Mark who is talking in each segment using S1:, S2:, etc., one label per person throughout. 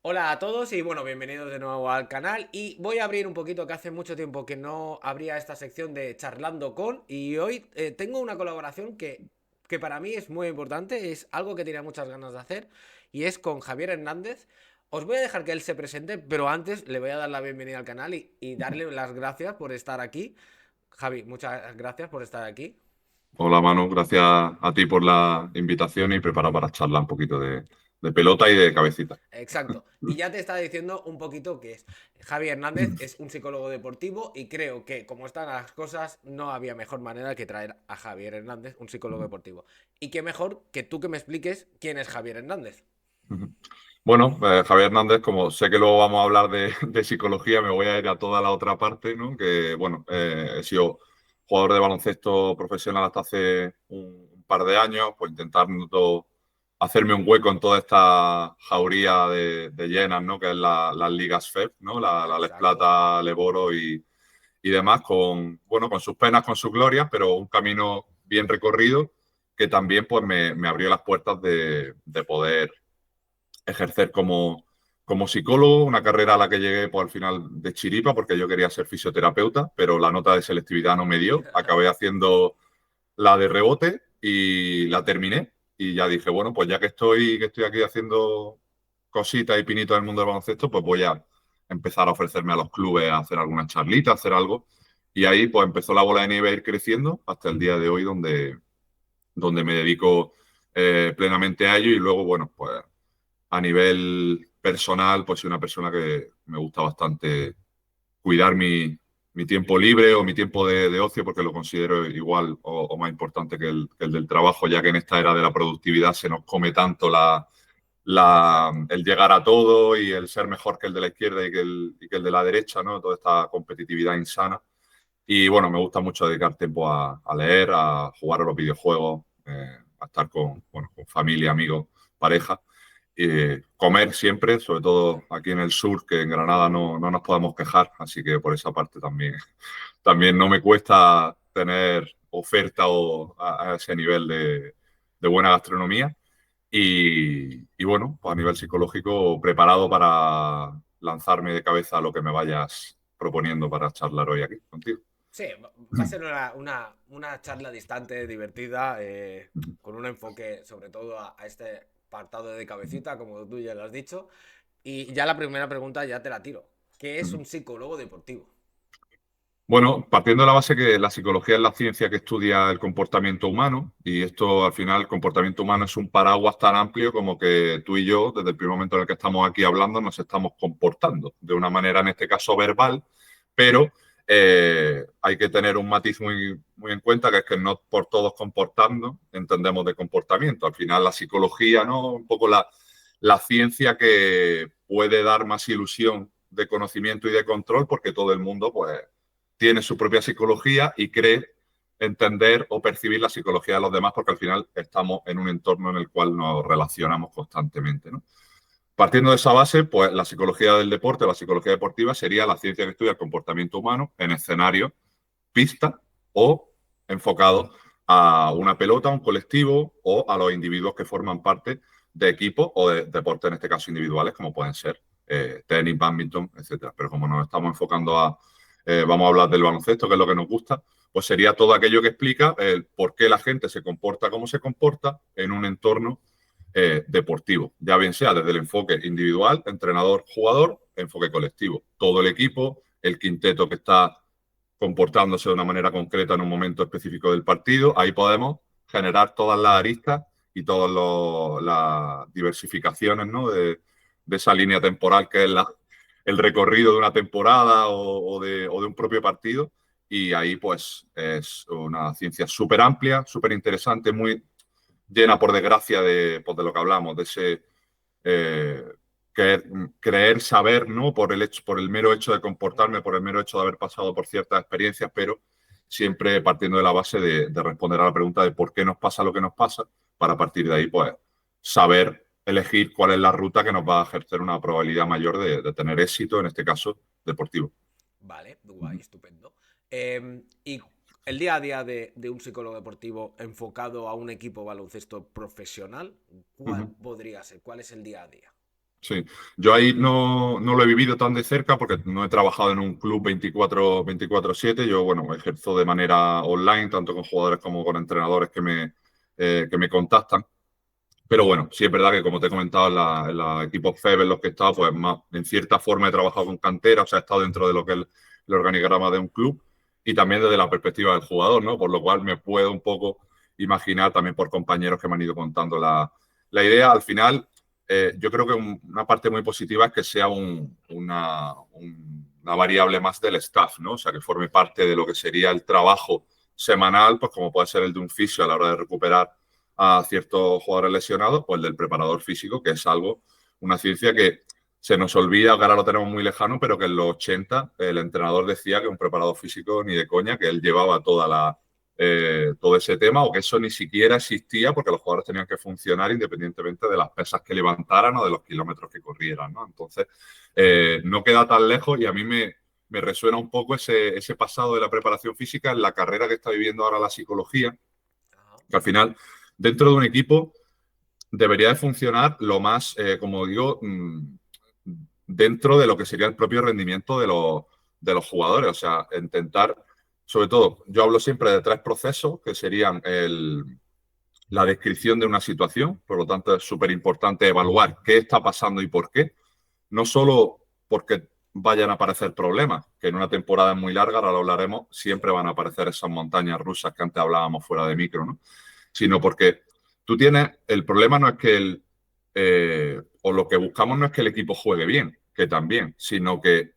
S1: Hola a todos y bueno, bienvenidos de nuevo al canal y voy a abrir un poquito que hace mucho tiempo que no abría esta sección de charlando con y hoy tengo una colaboración que para mí es muy importante, es algo que tenía muchas ganas de hacer y es con Javier Hernández. Os voy a dejar que él se presente, pero antes le voy a dar la bienvenida al canal y darle las gracias por estar aquí. Javi, muchas gracias por estar aquí.
S2: Hola Manu, gracias a ti por la invitación y preparado para charlar un poquito de pelota y de cabecita.
S1: Exacto. Y ya te estaba diciendo un poquito que es. Javi Hernández es un psicólogo deportivo y creo que, como están las cosas, no había mejor manera que traer a Javier Hernández, un psicólogo deportivo. Y qué mejor que tú que me expliques quién es Javier Hernández.
S2: Bueno, Javier Hernández, como sé que luego vamos a hablar de psicología, me voy a ir a toda la otra parte, ¿no? Que bueno, he sido jugador de baloncesto profesional hasta hace un par de años, pues intentando hacerme un hueco en toda esta jauría de llenas, ¿no? Que es las ligas FEP, ¿no? La Les
S1: Exacto.
S2: Plata, Leboro y demás, bueno, con sus penas, con sus glorias, pero un camino bien recorrido que también pues me abrió las puertas de poder ejercer como psicólogo, una carrera a la que llegué pues, al final de chiripa, porque yo quería ser fisioterapeuta, pero la nota de selectividad no me dio. Acabé haciendo la de rebote y la terminé. Y ya dije, bueno, pues ya que estoy aquí haciendo cositas y pinitos en el mundo del baloncesto, pues voy a empezar a ofrecerme a los clubes a hacer algunas charlitas, a hacer algo. Y ahí pues empezó la bola de nieve a ir creciendo hasta el día de hoy donde me dedico plenamente a ello y luego, bueno, pues a nivel personal, pues soy una persona que me gusta bastante cuidar mi tiempo libre o mi tiempo de ocio porque lo considero igual o más importante que el del trabajo, ya que en esta era de la productividad se nos come tanto
S1: Exacto.
S2: el llegar a todo y el ser mejor que el de la izquierda y que el de la derecha, ¿no? Toda esta competitividad insana. Y bueno, me gusta mucho dedicar tiempo a leer, a jugar a los videojuegos, a estar con familia, amigos, pareja. Comer siempre, sobre todo aquí en el sur, que en Granada no nos podemos quejar, así que por esa parte también no me cuesta tener oferta a ese nivel de buena gastronomía. Y bueno, pues a nivel psicológico, preparado para lanzarme de cabeza a lo que me vayas proponiendo para charlar hoy aquí contigo.
S1: Sí, va a ser una charla distante, divertida, con un enfoque sobre todo a este apartado de cabecita, como tú ya lo has dicho. Y ya la primera pregunta ya te la tiro. ¿Qué es un psicólogo deportivo?
S2: Bueno, partiendo de la base que la psicología es la ciencia que estudia el comportamiento humano y esto al final el comportamiento humano es un paraguas tan amplio como que tú y yo desde el primer momento en el que estamos aquí hablando nos estamos comportando de una manera en este caso verbal, pero hay que tener un matiz muy en cuenta que es que no por todos comportando entendemos de comportamiento. Al final la psicología, ¿no? Un poco la ciencia que puede dar más ilusión de conocimiento y de control porque todo el mundo pues tiene su propia psicología y cree entender o percibir la psicología de los demás porque al final estamos en un entorno en el cual nos relacionamos constantemente, ¿no? Partiendo de esa base, pues la psicología del deporte, la psicología deportiva sería la ciencia que estudia el comportamiento humano en escenario, pista o enfocado a una pelota, a un colectivo o a los individuos que forman parte de equipos o de deportes, en este caso individuales, como pueden ser tenis, badminton, etcétera. Pero como nos estamos enfocando vamos a hablar del baloncesto, que es lo que nos gusta, pues sería todo aquello que explica el por qué la gente se comporta como se comporta en un entorno deportivo, ya bien sea desde el enfoque individual, entrenador, jugador, enfoque colectivo, todo el equipo, el quinteto que está comportándose de una manera concreta en un momento específico del partido. Ahí podemos generar todas las aristas y todas las diversificaciones, ¿no? de esa línea temporal que es el recorrido de una temporada o de un propio partido. Y ahí pues es una ciencia súper amplia, súper interesante, muy llena por desgracia pues, de lo que hablamos, de ese eh, creer, creer, saber, ¿no? Por el mero hecho de comportarme, por el mero hecho de haber pasado por ciertas experiencias, pero siempre partiendo de la base de responder a la pregunta de por qué nos pasa lo que nos pasa, para partir de ahí, pues, saber elegir cuál es la ruta que nos va a ejercer una probabilidad mayor de tener éxito, en este caso, deportivo.
S1: Vale, guay, estupendo. Y el día a día de un psicólogo deportivo enfocado a un equipo baloncesto profesional, ¿cuál
S2: Uh-huh.
S1: podría ser? ¿Cuál es el día a día?
S2: Sí, yo ahí no lo he vivido tan de cerca porque no he trabajado en un club 24/7. Yo, bueno, ejerzo de manera online, tanto con jugadores como con entrenadores que me contactan. Pero bueno, sí es verdad que, como te he comentado, en los equipos FEB en los que he estado, pues más, en cierta forma he trabajado con cantera, o sea, he estado dentro de lo que es el organigrama de un club y también desde la perspectiva del jugador, ¿no? Por lo cual me puedo un poco imaginar también por compañeros que me han ido contando la idea. Al final, yo creo que una parte muy positiva es que sea una variable más del staff, ¿no? O sea, que forme parte de lo que sería el trabajo semanal, pues como puede ser el de un fisio a la hora de recuperar a ciertos jugadores lesionados, pues el del preparador físico, que es algo, una ciencia que se nos olvida, que ahora lo tenemos muy lejano, pero que en los 80 el entrenador decía que un preparador físico ni de coña, que él llevaba todo ese tema o que eso ni siquiera existía porque los jugadores tenían que funcionar independientemente de las pesas que levantaran o de los kilómetros que corrieran, ¿no? Entonces, no queda tan lejos y a mí me resuena un poco ese pasado de la preparación física en la carrera que está viviendo ahora la psicología, que al final, dentro de un equipo, debería de funcionar lo más, como digo, dentro de lo que sería el propio rendimiento de los jugadores. O sea, intentar, sobre todo, yo hablo siempre de tres procesos, que serían la descripción de una situación, por lo tanto es súper importante evaluar qué está pasando y por qué, no solo porque vayan a aparecer problemas, que en una temporada muy larga, ahora lo hablaremos, siempre van a aparecer esas montañas rusas que antes hablábamos fuera de micro, ¿no? Sino porque tú tienes, el problema no es que o lo que buscamos no es que el equipo juegue bien, que también, sino que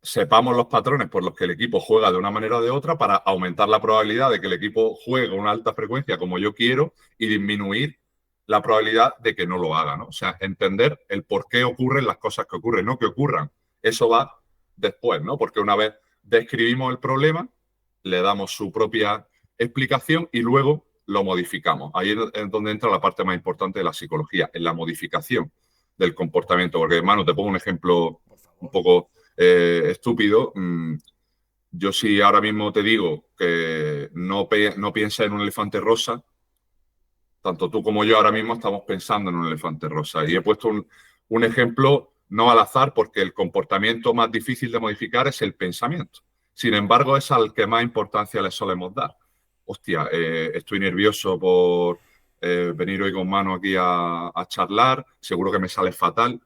S2: sepamos los patrones por los que el equipo juega de una manera o de otra para aumentar la probabilidad de que el equipo juegue a una alta frecuencia como yo quiero y disminuir la probabilidad de que no lo haga, ¿no? O sea, entender el por qué ocurren las cosas que ocurren, no que ocurran. Eso va después, ¿no? Porque una vez describimos el problema, le damos su propia explicación y luego lo modificamos. Ahí es donde entra la parte más importante de la psicología, en la modificación del comportamiento. Porque, hermano, te pongo un ejemplo
S1: Por
S2: un
S1: favor.
S2: poco estúpido. Yo si ahora mismo te digo que no pienses en un elefante rosa, tanto tú como yo ahora mismo estamos pensando en un elefante rosa. Y he puesto un ejemplo no al azar porque el comportamiento más difícil de modificar es el pensamiento. Sin embargo, es al que más importancia le solemos dar. Hostia, estoy nervioso por venir hoy con mano aquí a charlar, seguro que me sale fatal.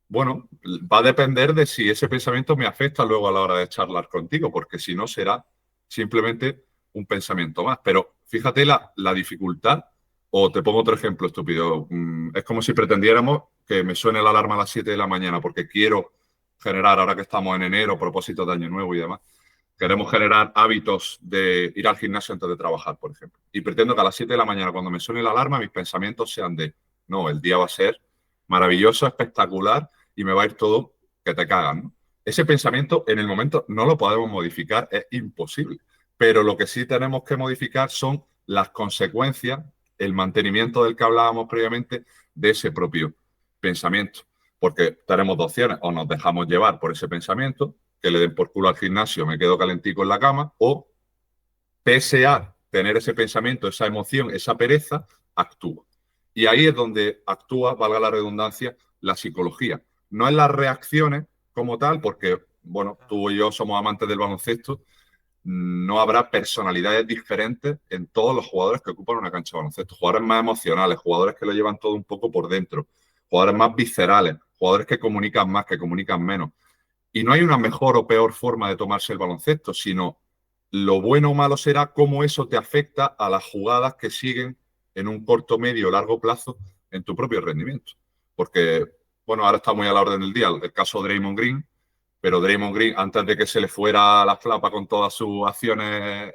S2: Bueno, va a depender de si ese pensamiento me afecta luego a la hora de charlar contigo, porque si no será simplemente un pensamiento más. Pero fíjate la dificultad, o te pongo otro ejemplo estúpido. Es como si pretendiéramos que me suene la alarma a las 7 de la mañana porque quiero generar, ahora que estamos en enero, propósitos de año nuevo y demás, queremos generar hábitos de ir al gimnasio antes de trabajar, por ejemplo. Y pretendo que a las 7 de la mañana, cuando me suene la alarma, mis pensamientos sean de, no, el día va a ser maravilloso, espectacular y me va a ir todo que te cagan, ¿no? Ese pensamiento en el momento no lo podemos modificar, es imposible. Pero lo que sí tenemos que modificar son las consecuencias, el mantenimiento del que hablábamos previamente de ese propio pensamiento. Porque tenemos dos opciones, o nos dejamos llevar por ese pensamiento, que le den por culo al gimnasio, me quedo calentico en la cama, o pese a tener ese pensamiento, esa emoción, esa pereza, actúa. Y ahí es donde actúa, valga la redundancia, la psicología. No en las reacciones como tal, porque, bueno, tú y yo somos amantes del baloncesto, no habrá personalidades diferentes en todos los jugadores que ocupan una cancha de baloncesto. Jugadores más emocionales, jugadores que lo llevan todo un poco por dentro, jugadores más viscerales, jugadores que comunican más, que comunican menos. Y no hay una mejor o peor forma de tomarse el baloncesto, sino lo bueno o malo será cómo eso te afecta a las jugadas que siguen en un corto, medio o largo plazo en tu propio rendimiento. Porque, bueno, ahora está muy a la orden del día el caso de Draymond Green, pero Draymond Green, antes de que se le fuera la flapa con todas sus acciones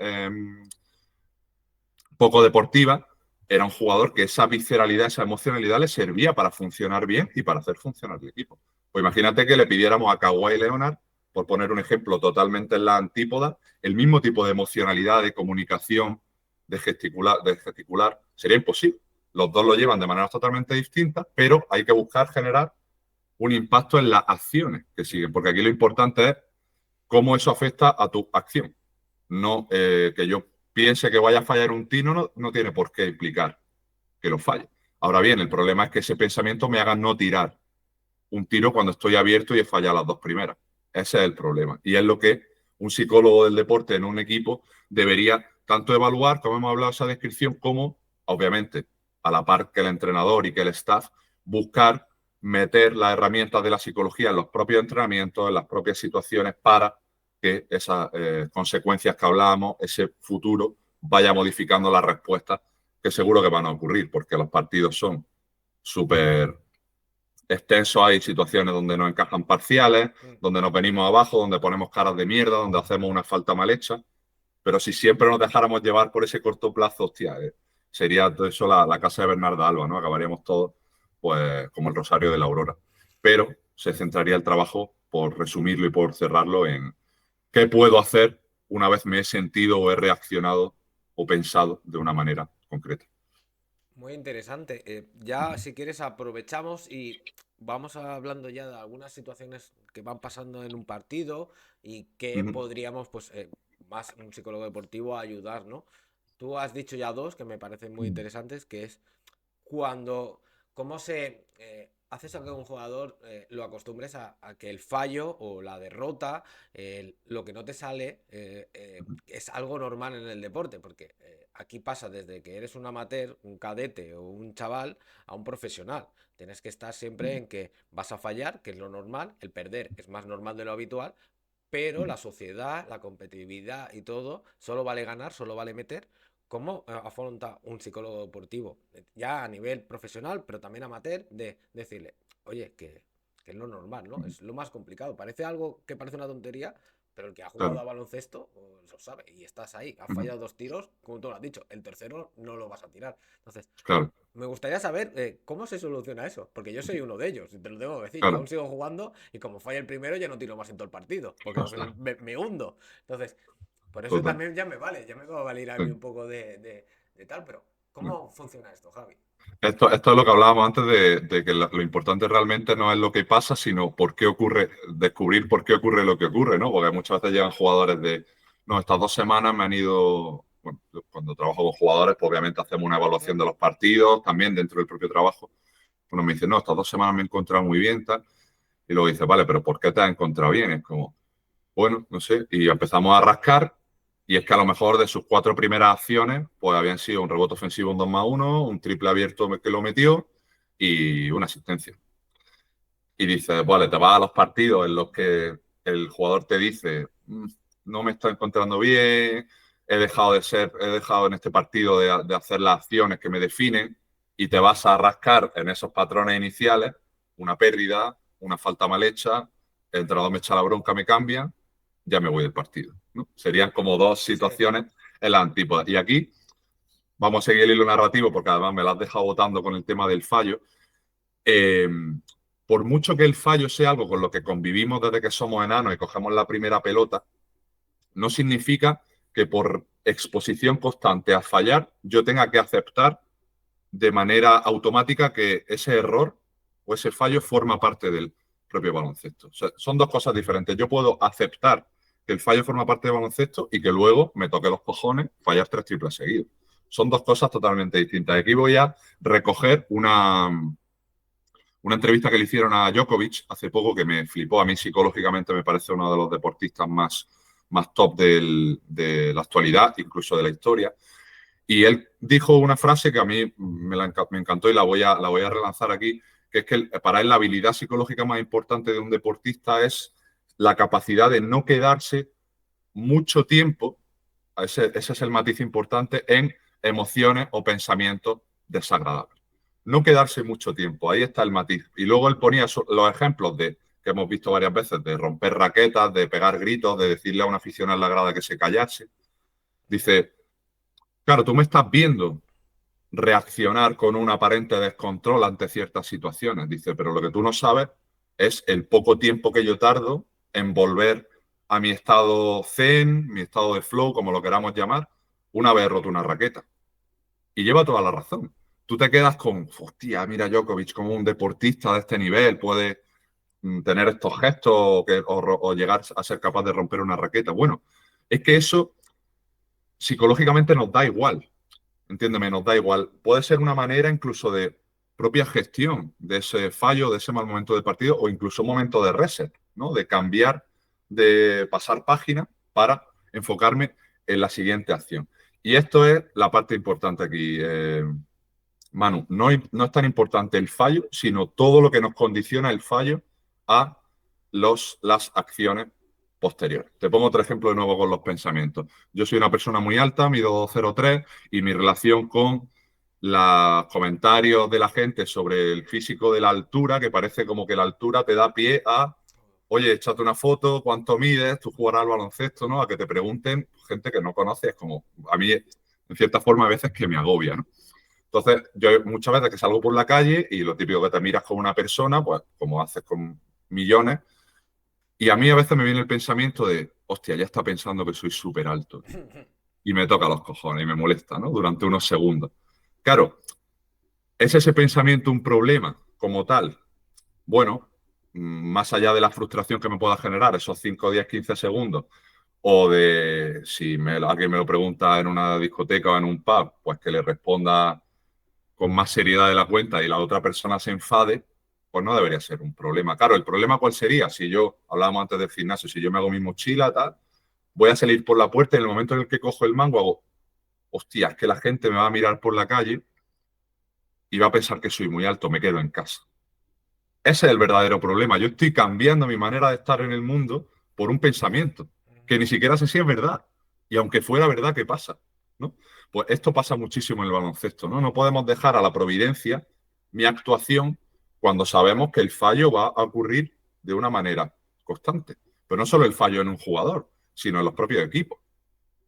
S2: poco deportivas, era un jugador que esa visceralidad, esa emocionalidad le servía para funcionar bien y para hacer funcionar el equipo. Pues imagínate que le pidiéramos a Kawhi Leonard, por poner un ejemplo totalmente en la antípoda, el mismo tipo de emocionalidad, de comunicación, de gesticular, sería imposible. Los dos lo llevan de maneras totalmente distintas, pero hay que buscar generar un impacto en las acciones que siguen, porque aquí lo importante es cómo eso afecta a tu acción. No que yo piense que vaya a fallar un tiro, no tiene por qué implicar que lo falle. Ahora bien, el problema es que ese pensamiento me haga no tirar un tiro cuando estoy abierto y he fallado las dos primeras. Ese es el problema. Y es lo que un psicólogo del deporte en un equipo debería tanto evaluar, como hemos hablado de esa descripción, como, obviamente, a la par que el entrenador y que el staff, buscar meter las herramientas de la psicología en los propios entrenamientos, en las propias situaciones, para que esas consecuencias que hablábamos, ese futuro, vaya modificando las respuestas que seguro que van a ocurrir, porque los partidos son súper extensos, hay situaciones donde nos encajan parciales, donde nos venimos abajo, donde ponemos caras de mierda, donde hacemos una falta mal hecha, pero si siempre nos dejáramos llevar por ese corto plazo, hostia, sería todo eso la casa de Bernarda Alba, ¿no? Acabaríamos todos pues como el Rosario de la Aurora. Pero se centraría el trabajo, por resumirlo y por cerrarlo, en qué puedo hacer una vez me he sentido o he reaccionado o pensado de una manera concreta.
S1: Muy interesante. Ya, si quieres, aprovechamos y vamos hablando ya de algunas situaciones que van pasando en un partido y que
S2: Ujú.
S1: podríamos, pues, más un psicólogo deportivo ayudar, ¿no? Tú has dicho ya dos que me parecen muy interesantes, que es cuando, cómo se haces a que un jugador lo acostumbres a que el fallo o la derrota, lo que no te sale, es algo normal en el deporte, porque aquí pasa desde que eres un amateur, un cadete o un chaval, a un profesional. Tienes que estar siempre en que vas a fallar, que es lo normal, el perder es más normal de lo habitual, pero la sociedad, la competitividad y todo, solo vale ganar, solo vale meter. ¿Cómo afronta un psicólogo deportivo, ya a nivel profesional, pero también amateur, de decirle, oye, que es lo normal, ¿no? Es lo más complicado. Parece algo que parece una tontería, pero el que ha jugado
S2: Claro.
S1: a baloncesto lo sabe. Y estás ahí, has
S2: Ujú.
S1: fallado dos tiros, como tú lo has dicho, el tercero no lo vas a tirar. Entonces,
S2: Claro,
S1: me gustaría saber cómo se soluciona eso, porque yo soy uno de ellos, y te lo debo decir. Yo aún
S2: claro.
S1: sigo jugando y como falla el primero ya no tiro más en todo el partido, porque me hundo. Entonces, por eso
S2: Total.
S1: también ya me vale, ya me va a valer a mí
S2: Sí,
S1: un poco de tal, pero
S2: sí.
S1: ¿cómo funciona esto, Javi?
S2: Esto es lo que hablábamos antes de que lo importante realmente no es lo que pasa, sino por qué ocurre, descubrir por qué ocurre lo que ocurre, ¿no? Porque muchas veces llegan jugadores de, no, estas 2 semanas me han ido, bueno, cuando trabajo con jugadores, pues obviamente hacemos una evaluación de los partidos, también dentro del propio trabajo. Uno me dice, no, estas 2 semanas me he encontrado muy bien, tal. Y luego dice, vale, pero ¿por qué te has encontrado bien? Es como, bueno, no sé, y empezamos a rascar y es que a lo mejor de sus 4 primeras acciones, pues habían sido un rebote ofensivo, un 2+1, un triple abierto que lo metió y una asistencia. Y dices, vale, te vas a los partidos en los que el jugador te dice, no me está encontrando bien, he dejado en este partido de hacer las acciones que me definen y te vas a rascar en esos patrones iniciales, una pérdida, una falta mal hecha, el entrenador me echa la bronca, me cambia, ya me voy del partido, ¿no? Serían como dos
S1: Sí,
S2: situaciones en la antípoda. Y aquí vamos a seguir el hilo narrativo porque además me lo has dejado votando con el tema del fallo. Eh, por mucho que el fallo sea algo con lo que convivimos desde que somos enanos y cogemos la primera pelota, no significa que por exposición constante a fallar yo tenga que aceptar de manera automática que ese error o ese fallo forma parte del propio baloncesto. O sea, son dos cosas diferentes. Yo puedo aceptar que el fallo forma parte del baloncesto y que luego me toque los cojones fallar 3 triples seguidos. Son dos cosas totalmente distintas. Aquí voy a recoger una entrevista que le hicieron a Djokovic hace poco que me flipó. A mí psicológicamente me parece uno de los deportistas más top de la actualidad, incluso de la historia. Y él dijo una frase que a mí me encantó y la voy a relanzar aquí, que es que para él la habilidad psicológica más importante de un deportista es la capacidad de no quedarse mucho tiempo, ese es el matiz importante, en emociones o pensamientos desagradables. No quedarse mucho tiempo, ahí está el matiz. Y luego él ponía los ejemplos que hemos visto varias veces, de romper raquetas, de pegar gritos, de decirle a un aficionado en la grada que se callase. Dice, claro, tú me estás viendo reaccionar con un aparente descontrol ante ciertas situaciones. Dice, pero lo que tú no sabes es el poco tiempo que yo tardo en volver a mi estado zen, mi estado de flow, como lo queramos llamar, una vez roto una raqueta. Y lleva toda la razón. Tú te quedas con, hostia, mira Djokovic como un deportista de este nivel puede tener estos gestos o llegar a ser capaz de romper una raqueta. Bueno, es que eso psicológicamente nos da igual. Entiéndeme, nos da igual. Puede ser una manera incluso de propia gestión de ese fallo, de ese mal momento del partido o incluso un momento de reset, ¿no? De cambiar, de pasar página para enfocarme en la siguiente acción. Y esto es la parte importante aquí, Manu. No es tan importante el fallo, sino todo lo que nos condiciona el fallo a las acciones posteriores. Te pongo otro ejemplo de nuevo con los pensamientos. Yo soy una persona muy alta, mido 2,03 y mi relación con los comentarios de la gente sobre el físico de la altura, que parece como que la altura te da pie a, oye, échate una foto, cuánto mides, tú jugarás al baloncesto, ¿no? A que te pregunten gente que no conoces, como a mí, en cierta forma, a veces que me agobia, ¿no? Entonces, yo muchas veces que salgo por la calle y lo típico que te miras con una persona, pues como haces con millones, y a mí a veces me viene el pensamiento de, hostia, ya está pensando que soy súper alto. Y me toca los cojones y me molesta, ¿no? Durante unos segundos. Claro, ¿es ese pensamiento un problema como tal? Bueno, más allá de la frustración que me pueda generar esos 5, 10, 15 segundos, o de si alguien me lo pregunta en una discoteca o en un pub, pues que le responda con más seriedad de la cuenta y la otra persona se enfade, pues no debería ser un problema. Claro, el problema cuál sería si yo, hablábamos antes del gimnasio, si yo me hago mi mochila, tal, voy a salir por la puerta y en el momento en el que cojo el mango hago, hostia, es que la gente me va a mirar por la calle y va a pensar que soy muy alto, me quedo en casa. Ese es el verdadero problema. Yo estoy cambiando mi manera de estar en el mundo por un pensamiento, que ni siquiera sé si es verdad. Y aunque fuera verdad, ¿qué pasa? ¿No? Pues esto pasa muchísimo en el baloncesto, ¿no? No podemos dejar a la providencia mi actuación cuando sabemos que el fallo va a ocurrir de una manera constante. Pero no solo el fallo en un jugador, sino en los propios equipos.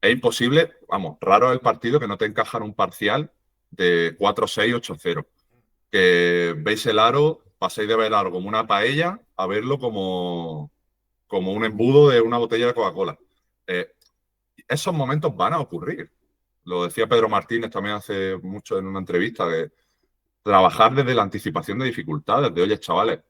S2: Es imposible, vamos, raro es el partido que no te encaja en un parcial de 4-6, 8-0. Que veis el aro, paséis de ver el aro como una paella a verlo como un embudo de una botella de Coca-Cola. Eh, Esos momentos van a ocurrir. Lo decía Pedro Martínez también hace mucho en una entrevista, de trabajar desde la anticipación de dificultades, de oye, chavales,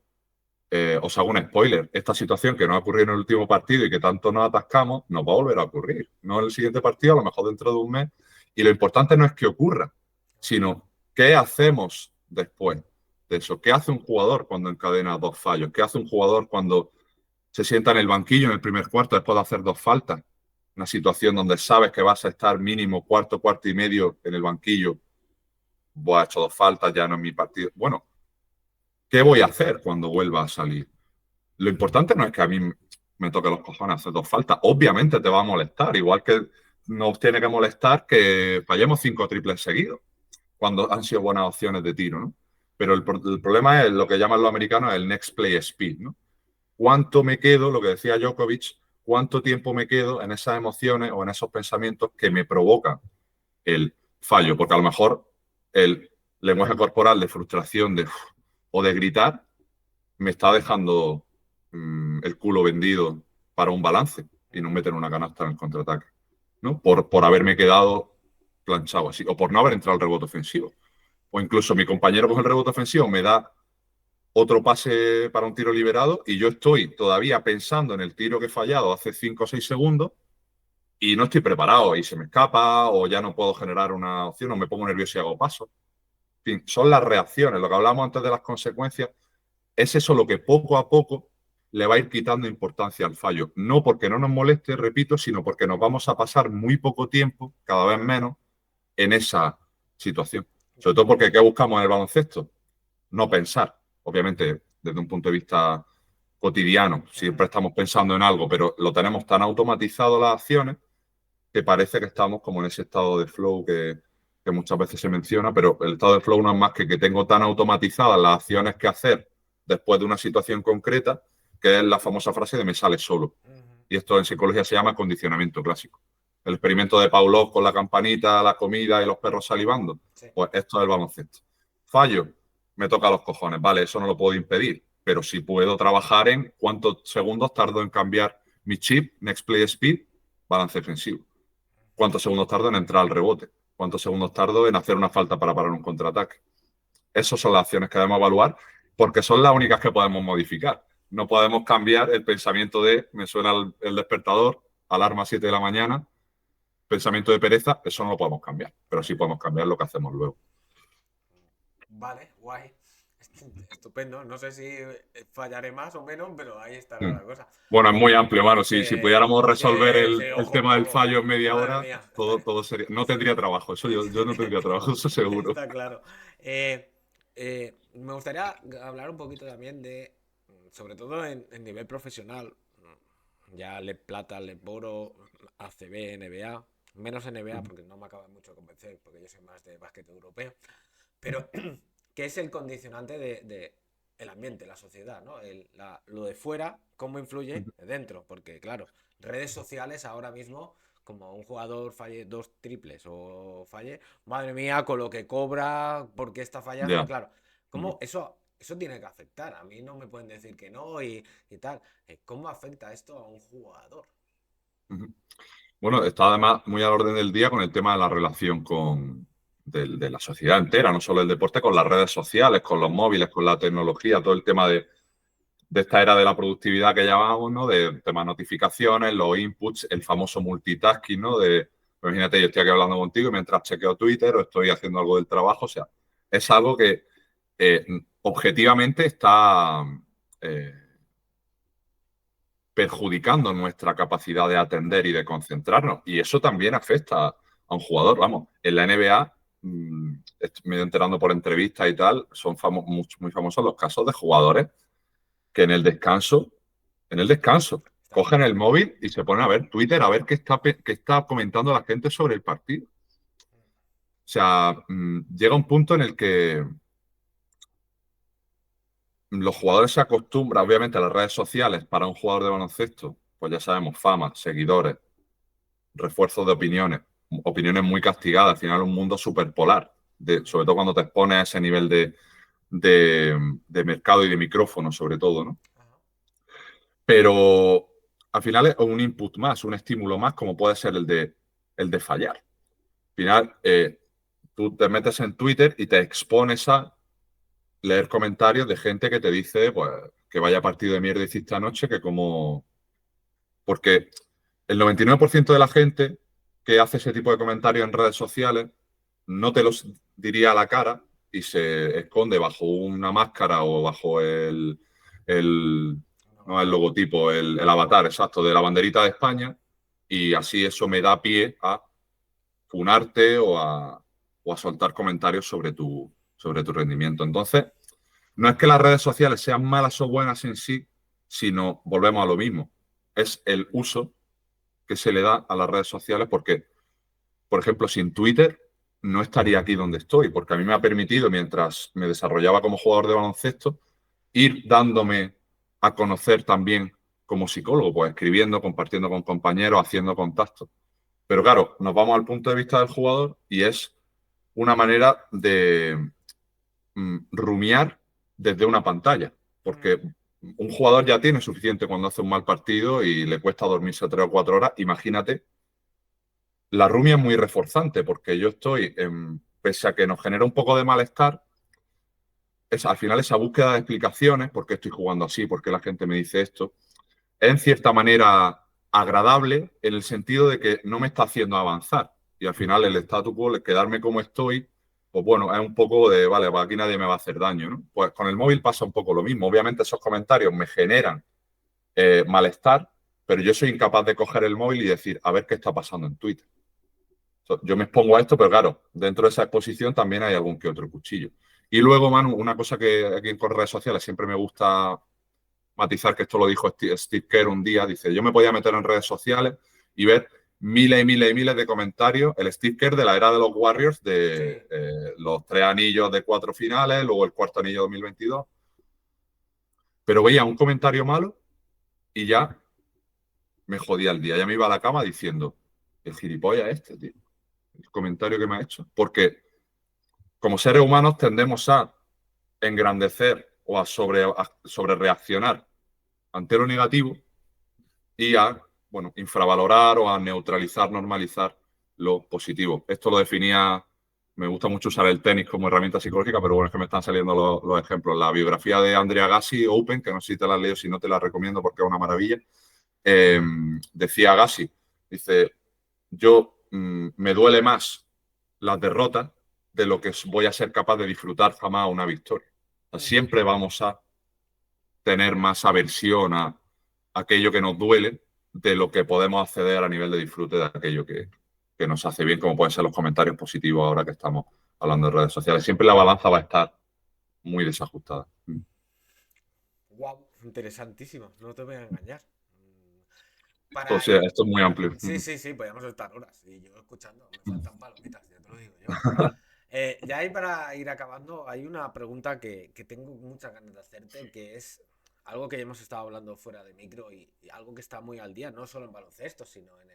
S2: os hago un spoiler, esta situación que no ha ocurrido en el último partido y que tanto nos atascamos, nos va a volver a ocurrir. No en el siguiente partido, a lo mejor dentro de un mes. Y lo importante no es que ocurra, sino qué hacemos después de eso. ¿Qué hace un jugador cuando encadena dos fallos? ¿Qué hace un jugador cuando se sienta en el banquillo en el primer cuarto después de hacer dos faltas? Una situación donde sabes que vas a estar mínimo cuarto, cuarto y medio en el banquillo. Voy a hecho dos faltas, ya no es mi partido. Bueno, ¿qué voy a hacer cuando vuelva a salir? Lo importante no es que a mí me toque los cojones hacer dos faltas. Obviamente te va a molestar, igual que nos tiene que molestar que fallemos 5 triples seguidos, cuando han sido buenas opciones de tiro, ¿no? Pero el problema es lo que llaman los americanos el next play speed, ¿no? ¿Cuánto me quedo, lo que decía Djokovic, cuánto tiempo me quedo en esas emociones o en esos pensamientos que me provocan el fallo? Porque a lo mejor el lenguaje corporal de frustración o de gritar me está dejando el culo vendido para un balance y no meter una canasta en el contraataque, ¿no? Por haberme quedado planchado así, o por no haber entrado al rebote ofensivo. O incluso mi compañero con el rebote ofensivo me da otro pase para un tiro liberado y yo estoy todavía pensando en el tiro que he fallado hace 5 o 6 segundos y no estoy preparado y se me escapa o ya no puedo generar una opción o me pongo nervioso y hago paso. En fin, son las reacciones, lo que hablamos antes de las consecuencias, es eso lo que poco a poco le va a ir quitando importancia al fallo. No porque no nos moleste, repito, sino porque nos vamos a pasar muy poco tiempo, cada vez menos, en esa situación. Sobre todo porque ¿qué buscamos en el baloncesto? No pensar. Obviamente, desde un punto de vista cotidiano, siempre estamos pensando en algo, pero lo tenemos tan automatizado las acciones que parece que estamos como en ese estado de flow que muchas veces se menciona, pero el estado de flow no es más que tengo tan automatizadas las acciones que hacer después de una situación concreta, que es la famosa frase de me sale solo. Y esto en psicología se llama condicionamiento clásico. El experimento de Pavlov con la campanita, la comida y los perros salivando,
S1: Sí.
S2: pues esto es el baloncesto. Fallo, me toca los cojones, vale, eso no lo puedo impedir, pero sí puedo trabajar en cuántos segundos tardo en cambiar mi chip, next play speed, balance defensivo. ¿Cuántos segundos tardo en entrar al rebote? ¿Cuántos segundos tardo en hacer una falta para parar un contraataque? Esas son las acciones que debemos evaluar porque son las únicas que podemos modificar. No podemos cambiar el pensamiento de me suena el despertador, alarma a 7 de la mañana, pensamiento de pereza, eso no lo podemos cambiar, pero sí podemos cambiar lo que hacemos luego.
S1: Vale, guay. Estupendo. No sé si fallaré más o menos, pero ahí estará
S2: Mm.
S1: la cosa.
S2: Bueno, es muy amplio, mano. Si pudiéramos
S1: Sí,
S2: resolver
S1: sí,
S2: el
S1: ojo,
S2: tema del
S1: ojo.
S2: fallo en media
S1: Madre
S2: hora,
S1: mía.
S2: todo sería. No tendría trabajo, eso yo no tendría trabajo, eso seguro.
S1: Está claro. Me gustaría hablar un poquito también de, sobre todo en nivel profesional, ya Le Plata, Le Oro, ACB, NBA, menos NBA porque no me acaba mucho de convencer, porque yo soy más de básquet europeo, pero ¿qué es el condicionante de el ambiente, la sociedad, ¿no? Lo de fuera, ¿cómo influye dentro? Porque, claro, redes sociales ahora mismo, como un jugador falle dos triples o falle, madre mía, con lo que cobra, ¿por qué está fallando?
S2: Ya.
S1: Claro, ¿cómo eso tiene que afectar? A mí no me pueden decir que no y tal. ¿Cómo afecta esto a un jugador?
S2: Bueno, está además muy al orden del día con el tema de la relación de la sociedad entera, no solo el deporte, con las redes sociales, con los móviles, con la tecnología, todo el tema de esta era de la productividad que llamamos, ¿no? De temas notificaciones, los inputs, el famoso multitasking, ¿no? Imagínate, yo estoy aquí hablando contigo y mientras chequeo Twitter o estoy haciendo algo del trabajo, o sea, es algo que eh, objetivamente está eh, perjudicando nuestra capacidad de atender y de concentrarnos. Y eso también afecta a un jugador. Vamos, en la NBA, me he ido enterando por entrevistas y tal, son muy famosos los casos de jugadores que en el descanso,
S1: Están
S2: cogen el
S1: jugando.
S2: móvil y se ponen a ver Twitter, a ver qué está comentando la gente sobre el partido. O sea, llega un punto en el que los jugadores se acostumbran, obviamente, a las redes sociales para un jugador de baloncesto, pues ya sabemos, fama, seguidores, refuerzos de opiniones, opiniones muy castigadas, al final un mundo superpolar, sobre todo cuando te expones a ese nivel de mercado y de micrófono, sobre todo, ¿no?
S1: Ajá.
S2: Pero al final es un input más, un estímulo más, como puede ser el de fallar. Al final, tú te metes en Twitter y te expones a leer comentarios de gente que te dice, pues, que vaya partido de mierda hiciste anoche, que como... Porque el 99% de la gente que hace ese tipo de comentarios en redes sociales no te los diría a la cara y se esconde bajo una máscara o bajo el,
S1: Un
S2: no el
S1: avatar.
S2: logotipo, el avatar exacto de la banderita de España y así eso me da pie a funarte o a soltar comentarios sobre tu rendimiento. Entonces, no es que las redes sociales sean malas o buenas en sí, sino volvemos a lo mismo. Es el uso que se le da a las redes sociales porque, por ejemplo, sin Twitter no estaría aquí donde estoy, porque a mí me ha permitido, mientras me desarrollaba como jugador de baloncesto, ir dándome a conocer también como psicólogo, pues escribiendo, compartiendo con compañeros, haciendo contactos. Pero claro, nos vamos al punto de vista del jugador y es una manera de rumiar desde una pantalla, porque un jugador ya tiene suficiente cuando hace un mal partido y le cuesta dormirse 3 o 4 horas. Imagínate, la rumia es muy reforzante porque yo estoy, pese a que nos genera un poco de malestar, al final esa búsqueda de explicaciones, por qué estoy jugando así, por qué la gente me dice esto, es en cierta manera agradable en el sentido de que no me está haciendo avanzar. Y al final el statu quo, el quedarme como estoy, pues bueno, es un poco de, vale, pues aquí nadie me va a hacer daño, ¿no? Pues con el móvil pasa un poco lo mismo. Obviamente esos comentarios me generan malestar, pero yo soy incapaz de coger el móvil y decir, a ver qué está pasando en Twitter. Yo me expongo a esto, pero claro, dentro de esa exposición también hay algún que otro cuchillo. Y luego, Manu, una cosa que aquí en redes sociales siempre me gusta matizar, que esto lo dijo Steve Kerr un día, dice, yo me podía meter en redes sociales y ver miles y miles y miles de comentarios, el Steve Kerr de la era de los Warriors, de
S1: Sí.
S2: los 3 anillos de 4 finales, luego el cuarto anillo 2022, pero veía un comentario malo y ya me jodía el día, ya me iba a la cama diciendo, el gilipollas este, tío, el comentario que me ha hecho, porque como seres humanos tendemos a engrandecer o sobre reaccionar ante lo negativo y a, bueno, infravalorar o a neutralizar, normalizar lo positivo. Esto lo definía, me gusta mucho usar el tenis como herramienta psicológica, pero bueno, es que me están saliendo los ejemplos. La biografía de Andrea Agassi, Open, que no sé si te la has leído, si no te la recomiendo porque es una maravilla, decía Agassi, dice, yo me duele más las derrotas de lo que voy a ser capaz de disfrutar jamás una victoria. O sea, siempre vamos a tener más aversión a aquello que nos duele de lo que podemos acceder a nivel de disfrute de aquello que nos hace bien, como pueden ser los comentarios positivos ahora que estamos hablando de redes sociales. Siempre la balanza va a estar muy desajustada.
S1: Wow, interesantísimo, no te voy a engañar.
S2: O
S1: Para...
S2: sea, esto es muy amplio.
S1: Sí, sí, sí, podríamos estar horas. Y yo escuchando, me faltan palomitas, ya te lo digo yo. Ya ahí para ir acabando, hay una pregunta que tengo muchas ganas de hacerte, que es algo que ya hemos estado hablando fuera de micro y algo que está muy al día, no solo en baloncesto, sino en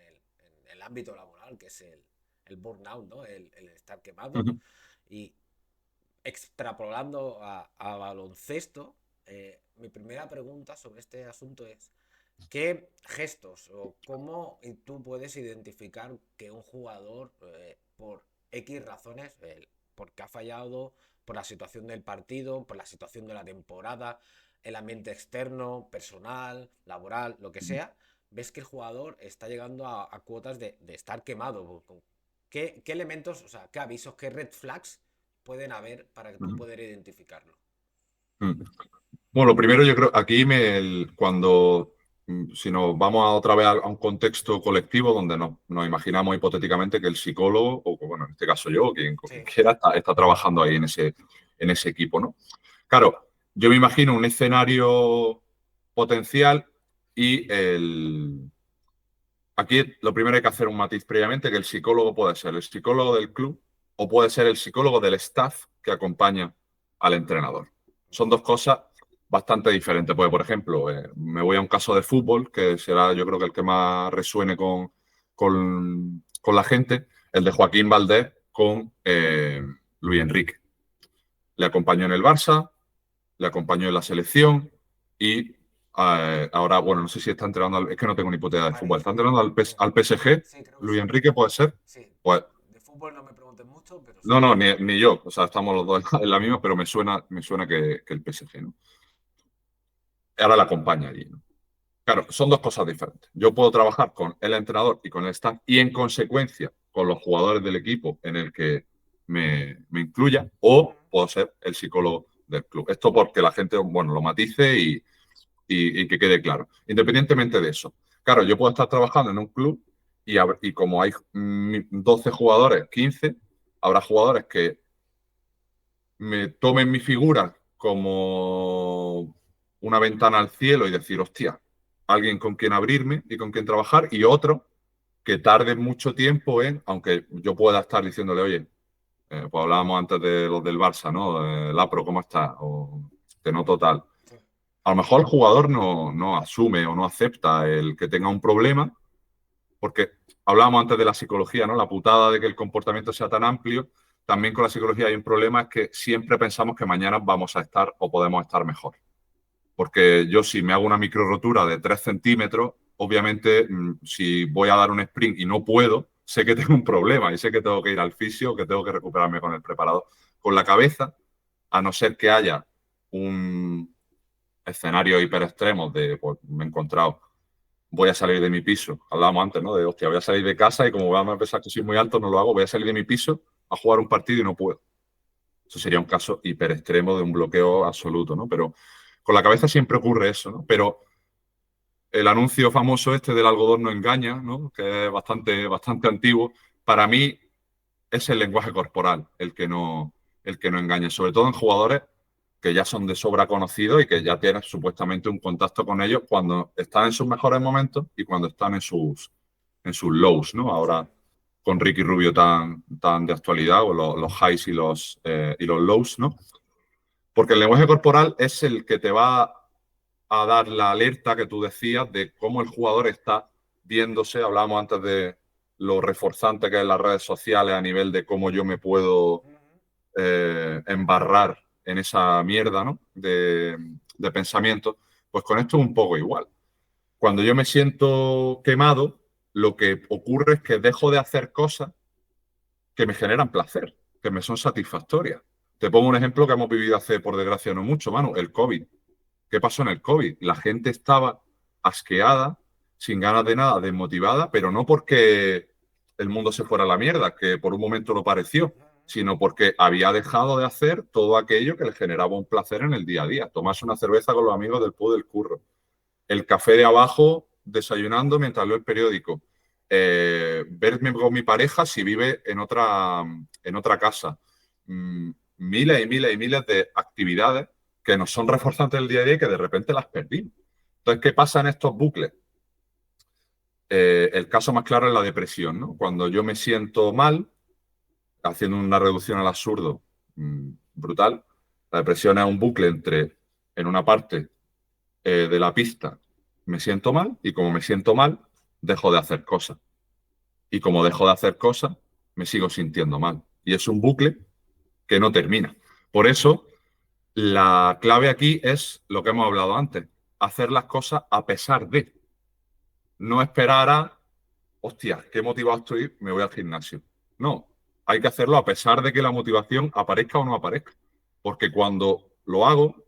S1: el ámbito laboral, que es el burnout, ¿no? El estar quemado.
S2: Uh-huh.
S1: Y extrapolando a baloncesto, mi primera pregunta sobre este asunto es, ¿qué gestos o cómo tú puedes identificar que un jugador, por X razones, porque ha fallado, por la situación del partido, por la situación de la temporada, el ambiente externo, personal, laboral, lo que sea, ves que el jugador está llegando a cuotas de estar quemado? ¿Qué elementos, o sea, qué avisos, qué red flags pueden haber para que tú
S2: Uh-huh.
S1: puedas identificarlo?
S2: Bueno, lo primero yo creo, aquí cuando, si nos vamos otra vez a un contexto colectivo donde nos imaginamos hipotéticamente que el psicólogo, o bueno, en este caso yo, o quien
S1: Sí.
S2: quiera, está trabajando ahí en ese equipo, ¿no? Claro, yo me imagino un escenario potencial y aquí lo primero hay que hacer un matiz previamente, que el psicólogo puede ser el psicólogo del club o puede ser el psicólogo del staff que acompaña al entrenador. Son dos cosas bastante diferentes. Porque, por ejemplo, me voy a un caso de fútbol, que será yo creo que el que más resuene con la gente, el de Joaquín Valdés con Luis Enrique. Le acompañó en el Barça, le acompañó en la selección y ahora, bueno, no sé si está entrenando, es que no tengo ni puta idea de fútbol,
S1: París,
S2: está entrenando
S1: sí.
S2: al PSG,
S1: Sí, creo que
S2: Luis
S1: sí.
S2: Enrique puede ser.
S1: Sí.
S2: Pues
S1: De fútbol no me pregunten mucho, pero sí.
S2: no, no, ni yo, o sea, estamos los dos en la misma, pero me suena que el PSG, ¿no? Ahora la acompaña allí, ¿no? Claro, son dos cosas diferentes. Yo puedo trabajar con el entrenador y con el staff y en consecuencia con los jugadores del equipo en el que me incluya o puedo ser el psicólogo del club. Esto porque la gente, bueno, lo matice y que quede claro. Independientemente de eso. Claro, yo puedo estar trabajando en un club y como hay 12 jugadores, 15, habrá jugadores que me tomen mi figura como una ventana al cielo y decir, hostia, alguien con quien abrirme y con quien trabajar, y otro que tarde mucho tiempo en, aunque yo pueda estar diciéndole, oye, pues hablábamos antes de los del Barça, ¿no? Lapro, ¿cómo estás? O te noto tal.
S1: Sí.
S2: A lo mejor el jugador no asume o no acepta el que tenga un problema, porque hablábamos antes de la psicología, ¿no? La putada de que el comportamiento sea tan amplio. También con la psicología hay un problema, es que siempre pensamos que mañana vamos a estar o podemos estar mejor. Porque yo si me hago una micro rotura de 3 centímetros, obviamente si voy a dar un sprint y no puedo, sé que tengo un problema y sé que tengo que ir al fisio, que tengo que recuperarme con el preparador. Con la cabeza, a no ser que haya un escenario hiper extremo de, pues me he encontrado, voy a salir de mi piso. Hablábamos antes, ¿no? De, hostia, voy a salir de casa y como voy a pensar que soy muy alto, no lo hago. Voy a salir de mi piso a jugar un partido y no puedo. Eso sería un caso hiper extremo de un bloqueo absoluto, ¿no? Pero con la cabeza siempre ocurre eso, ¿no? Pero el anuncio famoso este del algodón no engaña, ¿no? Que es bastante antiguo. Para mí es el lenguaje corporal el que no engaña, sobre todo en jugadores que ya son de sobra conocidos y que ya tienes supuestamente un contacto con ellos cuando están en sus mejores momentos y cuando están en sus lows, ¿no? Ahora con Ricky Rubio tan de actualidad, o los highs y los lows, ¿no? Porque el lenguaje corporal es el que te va a dar la alerta que tú decías de cómo el jugador está viéndose. Hablábamos antes de lo reforzante que es las redes sociales a nivel de cómo yo me puedo embarrar en esa mierda, ¿no? de pensamiento. Pues con esto es un poco igual. Cuando yo me siento quemado, lo que ocurre es que dejo de hacer cosas que me generan placer, que me son satisfactorias. Te pongo un ejemplo que hemos vivido hace, por desgracia, no mucho, Manu, el COVID. ¿Qué pasó en el COVID? La gente estaba asqueada, sin ganas de nada, desmotivada, pero no porque el mundo se fuera a la mierda, que por un momento lo pareció, sino porque había dejado de hacer todo aquello que le generaba un placer en el día a día. Tomarse una cerveza con los amigos del pub del curro, el café de abajo desayunando mientras leo el periódico, verme con mi pareja si vive en otra casa. Miles y miles y miles de actividades que nos son reforzantes del día a día y que de repente las perdimos. Entonces, ¿qué pasa en estos bucles? El caso más claro es la depresión, ¿no? Cuando yo me siento mal, haciendo una reducción al absurdo brutal, la depresión es un bucle entre, en una parte de la pista, me siento mal y como me siento mal, dejo de hacer cosas. Y como dejo de hacer cosas, me sigo sintiendo mal. Y es un bucle que no termina. Por eso, la clave aquí es lo que hemos hablado antes, hacer las cosas a pesar de. No esperar a, hostia, qué motivado estoy, me voy al gimnasio. No, hay que hacerlo a pesar de que la motivación aparezca o no aparezca. Porque cuando lo hago,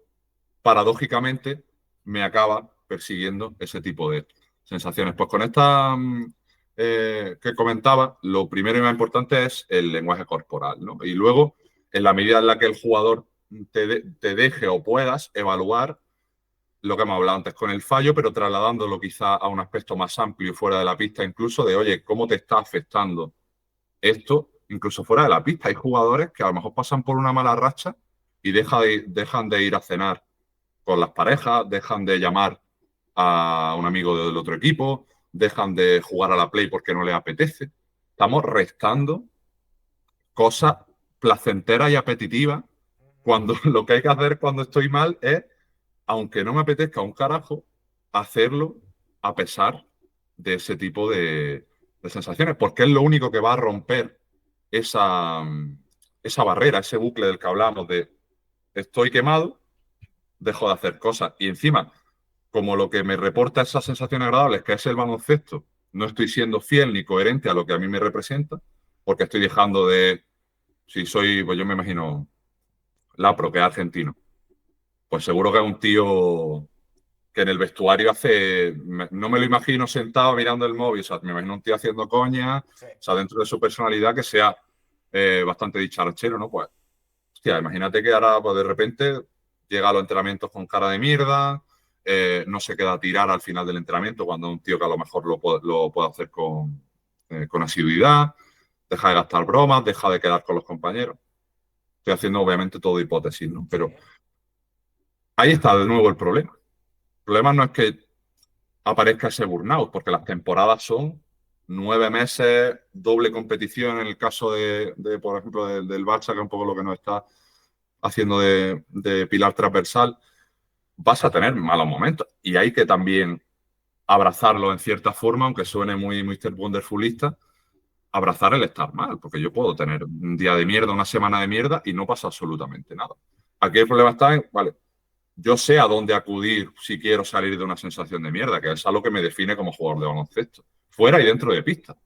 S2: paradójicamente, me acaba persiguiendo ese tipo de sensaciones. Pues con esta que comentaba, lo primero y más importante es el lenguaje corporal, ¿no? Y luego, en la medida en la que el jugador te deje o puedas evaluar lo que hemos hablado antes con el fallo, pero trasladándolo quizá a un aspecto más amplio fuera de la pista, incluso de, oye, ¿cómo te está afectando esto? Incluso fuera de la pista. Hay jugadores que a lo mejor pasan por una mala racha y dejan de ir a cenar con las parejas, dejan de llamar a un amigo del otro equipo, dejan de jugar a la Play porque no les apetece. Estamos restando cosas placenteras y apetitivas cuando lo que hay que hacer cuando estoy mal es, aunque no me apetezca un carajo, hacerlo a pesar de ese tipo de sensaciones, porque es lo único que va a romper esa, esa barrera, ese bucle del que hablamos de estoy quemado, dejo de hacer cosas. Y encima, como lo que me reporta esas sensaciones agradables, que es el baloncesto, no estoy siendo fiel ni coherente a lo que a mí me representa, porque estoy dejando de, si soy, pues yo me imagino, Lapro, que es argentino, pues seguro que es un tío que en el vestuario hace, no me lo imagino sentado mirando el móvil, o sea, me imagino un tío haciendo coña,
S1: Sí.
S2: o sea, dentro de su personalidad que sea bastante dicharachero, ¿no? Pues, hostia, imagínate que ahora, pues de repente, llega a los entrenamientos con cara de mierda, no se queda a tirar al final del entrenamiento cuando un tío que a lo mejor lo puede hacer con asiduidad, deja de gastar bromas, deja de quedar con los compañeros. Estoy haciendo obviamente todo hipótesis, ¿no?
S1: Sí.
S2: Pero ahí está de nuevo el problema. El problema no es que aparezca ese burnout, porque las temporadas son 9 meses, doble competición en el caso por ejemplo, del Barça, que es un poco lo que nos está haciendo de pilar transversal. Vas a tener malos momentos y hay que también abrazarlo en cierta forma, aunque suene muy Mr. Wonderfulista, abrazar el estar mal, porque yo puedo tener un día de mierda, una semana de mierda y no pasa absolutamente nada. Aquí el problema está en, vale, yo sé a dónde acudir si quiero salir de una sensación de mierda, que es algo que me define como jugador de baloncesto, fuera y dentro de pista.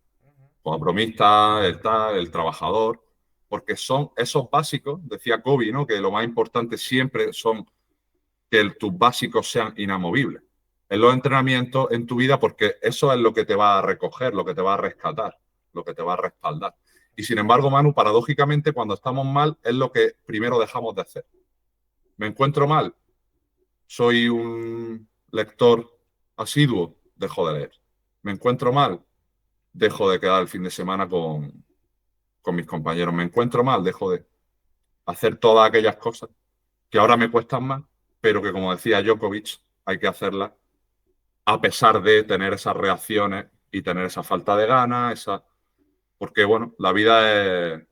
S2: Como bromista, el trabajador, porque son esos básicos, decía Kobe, ¿no? Que lo más importante siempre son que tus básicos sean inamovibles en los entrenamientos, en tu vida, porque eso es lo que te va a recoger, lo que te va a rescatar, lo que te va a respaldar. Y sin embargo, Manu, paradójicamente, cuando estamos mal, es lo que primero dejamos de hacer. Me encuentro mal, soy un lector asiduo, dejo de leer. Me encuentro mal, dejo de quedar el fin de semana con mis compañeros. Me encuentro mal, dejo de hacer todas aquellas cosas que ahora me cuestan más, pero que, como decía Djokovic, hay que hacerlas a pesar de tener esas reacciones y tener esa falta de ganas, porque, bueno, la vida es...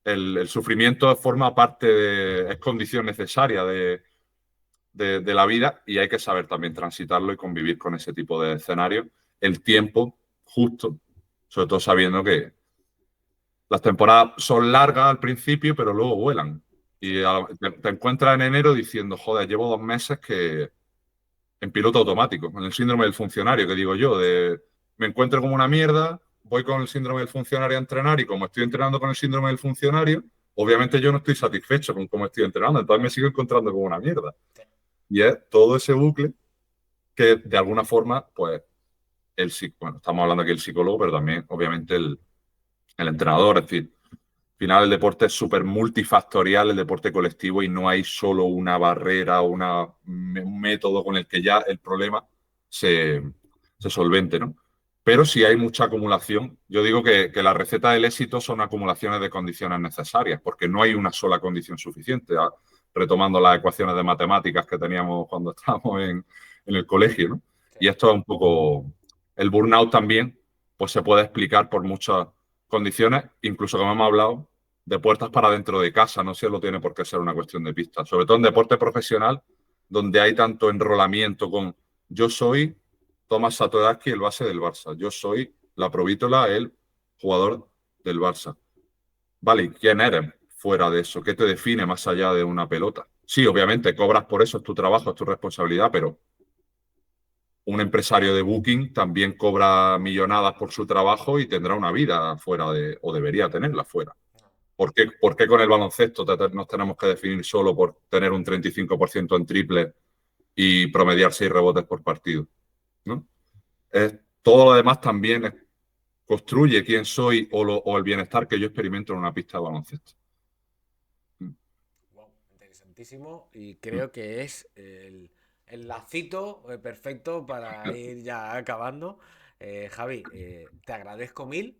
S2: El sufrimiento forma parte es condición necesaria de la vida y hay que saber también transitarlo y convivir con ese tipo de escenarios el tiempo justo, sobre todo sabiendo que las temporadas son largas al principio, pero luego vuelan. Y te encuentras en enero diciendo, joder, llevo 2 meses que en piloto automático, en el síndrome del funcionario, que digo yo, de me encuentro como una mierda, voy con el síndrome del funcionario a entrenar y como estoy entrenando con el síndrome del funcionario, obviamente yo no estoy satisfecho con cómo estoy entrenando, entonces me sigo encontrando como una mierda. Y es todo ese bucle que de alguna forma, pues, bueno, estamos hablando aquí del psicólogo, pero también obviamente el entrenador, es decir, Al final el deporte es súper multifactorial, el deporte colectivo, y no hay solo una barrera o un método con el que ya el problema se, se solvente, ¿no? Pero si hay mucha acumulación, yo digo que la receta del éxito son acumulaciones de condiciones necesarias, porque no hay una sola condición suficiente. Retomando las ecuaciones de matemáticas que teníamos cuando estábamos en el colegio, ¿no?
S1: Sí.
S2: Y esto es un poco el burnout también, pues se puede explicar por muchas condiciones, incluso como hemos hablado, de puertas para dentro de casa, no solo tiene por qué ser una cuestión de pista, sobre todo en deporte profesional, donde hay tanto enrolamiento con yo soy Tomás Satoransky, el base del Barça, yo soy la Provítola, el jugador del Barça. Vale, ¿y quién eres fuera de eso? ¿Qué te define más allá de una pelota? Sí, obviamente, cobras por eso, es tu trabajo, es tu responsabilidad, pero un empresario de Booking también cobra millonadas por su trabajo y tendrá una vida fuera de, o debería tenerla fuera. ¿Por qué con el baloncesto nos tenemos que definir solo por tener un 35% en triple y promediar 6 rebotes por partido? ¿No? Todo lo demás también construye quién soy o el bienestar que yo experimento en una pista de baloncesto.
S1: Wow, interesantísimo y creo que es el lacito perfecto para ir ya acabando. Javi, te agradezco mil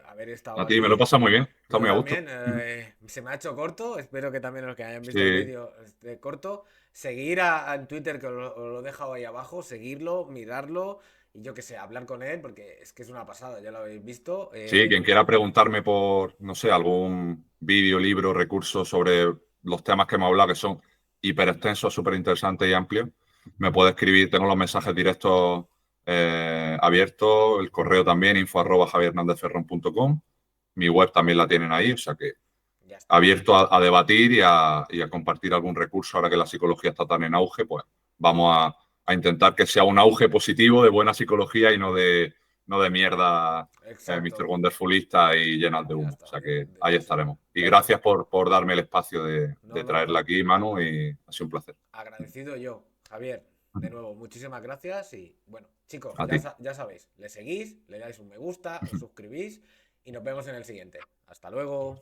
S1: haber estado
S2: A ti me lo
S1: aquí.
S2: pasa muy bien, está
S1: Yo
S2: muy a gusto.
S1: también, se me ha hecho corto, espero que también los que hayan visto el
S2: Sí,
S1: vídeo esté corto. Seguir en Twitter, que os lo he dejado ahí abajo, seguirlo, mirarlo y yo que sé, hablar con él, porque es que es una pasada, ya lo habéis visto.
S2: sí, quien quiera preguntarme por, no sé, algún vídeo, libro, recurso sobre los temas que hemos hablado, que son hiper extensos, súper interesantes y amplios, me puede escribir, tengo los mensajes directos abiertos, el correo también, info@javierhernandezferrón.com, mi web también la tienen ahí, o sea que
S1: Ya está.
S2: abierto a debatir y a compartir algún recurso. Ahora que la psicología está tan en auge, pues vamos a intentar que sea un auge positivo de buena psicología y no de mierda, Mr.
S1: Exacto.
S2: Wonderfulista y llenas de
S1: Ya
S2: humo. O
S1: está.
S2: sea que ahí
S1: Eso.
S2: estaremos. Y
S1: Venga.
S2: gracias por darme el espacio
S1: No,
S2: de
S1: no,
S2: traerla
S1: no.
S2: aquí, Manu, y ha sido un placer.
S1: Agradecido yo. Javier, de nuevo, muchísimas gracias y bueno, chicos,
S2: A ti.
S1: ya sabéis, le seguís, le dais un me gusta, os suscribís y nos vemos en el siguiente. Hasta luego.